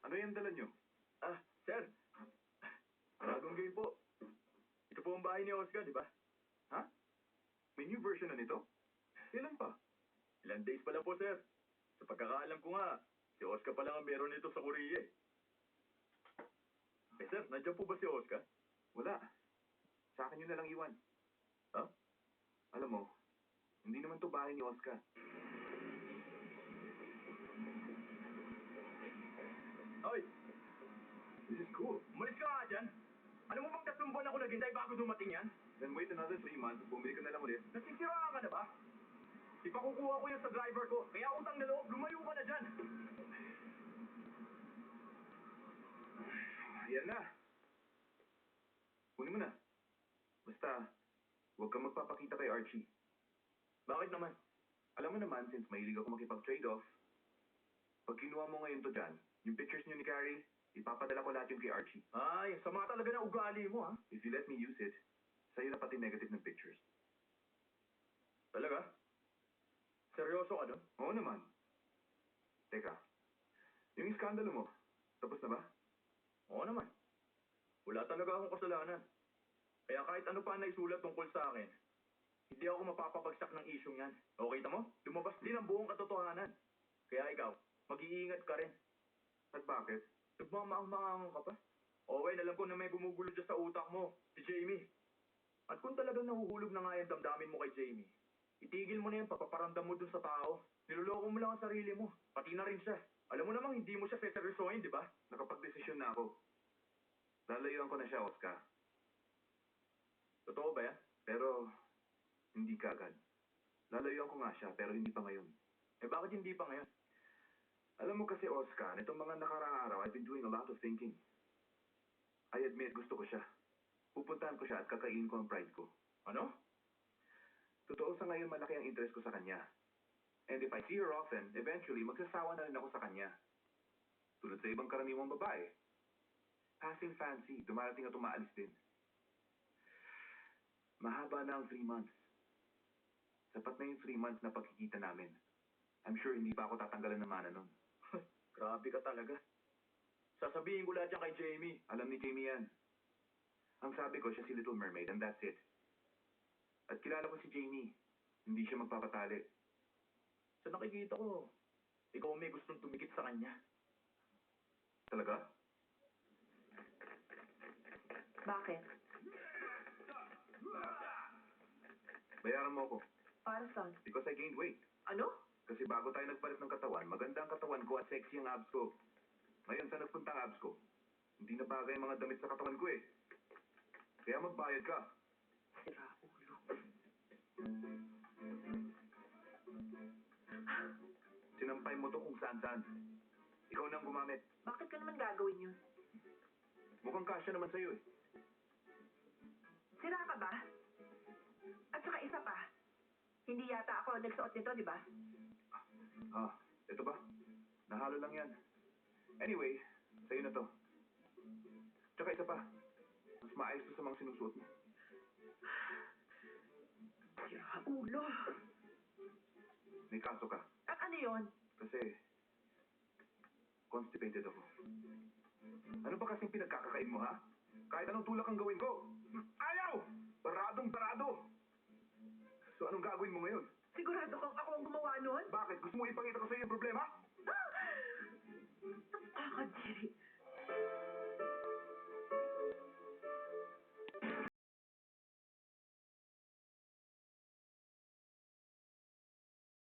Ano yung dala nyo? Sir. Bagong game po. Ito po ang bahay ni Oscar, di ba? Ha? May new version na nito? Kailan pa? Ilang days pa lang po, sir. Sa pagkakaalam ko nga, si Oscar pa lang ang meron nito sa Korea eh. Sir, nandiyan po ba si Oscar? Wala. Sa akin yun na lang iwan. Ha? Alam mo, hindi naman to bahay ni Oscar. Hoy, This is cool. umalis ka nga dyan. Alam mo bang 3 buwan ako naghintay bago dumating yan? Then wait another 3 months, bumili ka na lang ulit. Nasisiraan ka na ba? Ipakukuha ko yan sa driver ko. Kaya utang na loob, lumayo ka na dyan. Yan na. Kunin mo na. Basta, huwag kang magpapakita kay Archie. Bakit naman? Alam mo naman, since mahilig ako makipag-trade-off, pag kinuha mo ngayon to dyan, yung pictures niyo ni Carrie, ipapadala ko lahat yun kay Archie. Ay, sama talaga ng ugali mo, ha? If you let me use it, sa'yo na pati negative ng pictures. Talaga? Seryoso ka doon? Oo naman. Teka, yung iskandalo mo, tapos na ba? Oo naman. Wala talaga akong kasalanan. Kaya kahit ano pa naisulat tungkol sa akin, hindi ako mapapabagsak ng isyong yan. O kita mo? Lumabas din ang buong katotohanan. Kaya ikaw, mag-iingat ka rin. At bakit? Nagmamaang-maangang ka pa. Owen, alam ko na may gumugulo dyan sa utak mo, si Jamie. At kung talagang nahuhulog na nga yung damdamin mo kay Jamie, itigil mo na yung papaparamdam mo dun sa tao. Niloloko mo lang ang sarili mo, pati na rin siya. Alam mo namang hindi mo siya seseryosohin, di ba? Nakapag-desisyon na ako. Lalayuan ko na siya, Oscar. Totoo ba yan? Pero, hindi kagad. Lalayuan ko nga siya, pero hindi pa ngayon. Eh bakit hindi pa ngayon? Alam mo kasi, Oscar, itong mga nakaraang araw, I've been doing a lot of thinking. I admit, gusto ko siya. Pupuntahan ko siya at kakainin ko ang pride ko. Ano? Totoo sa ngayon, malaki ang interest ko sa kanya. And if I see her often, eventually, magsasawa na rin ako sa kanya. Tulad sa ibang karaniwang babae. Passing fancy, dumarating at umaalis din. Mahaba na ang 3 months. Sapat na yung 3 months na pagkikita namin. I'm sure hindi pa ako tatanggalan ng mana nun. Grabe ka talaga. Sasabihin ko lahat yan kay Jamie. Alam ni Jamie yan. Ang sabi ko, siya si Little Mermaid, and that's it. At kilala ko si Jamie. Hindi siya magpapatali. Sa nakikita ko, ikaw may gustong tumikit sa kanya. Talaga? Bakit? Bayaran mo ako. Para saan? Because I gained weight. Ano? Kasi bago tayo nagpalit ng katawan, maganda ang katawan ko at sexy ang abs ko. Ngayon, saan nagpunta ang abs ko? Hindi na bagay ang mga damit sa katawan ko eh. Kaya magbayad ka. Sira ulo. Sinampay mo to kung saan-saan. Ikaw nang gumamit. Bakit ka naman gagawin yun? Mukhang kasya naman sa'yo eh. Sira ka ba? At saka isa pa, hindi yata ako nagsuot nito, di ba? Ito ba? Nahalo lang yan. Anyway, sa'yo na to. Tsaka isa pa. Mas maayos to sa mga sinusuot mo. Sira ulo. May kaso ka. At ano yon? Kasi, constipated ako. Ano ba kasing pinagkakakain mo, ha? Kahit anong tulak ang gawin ko. Ayaw! Baradong barado! So anong gagawin mo ngayon? Sigurado kang ako ang gumawa nun? Bakit? Gusto mo ipakita ko sa iyo yung problema?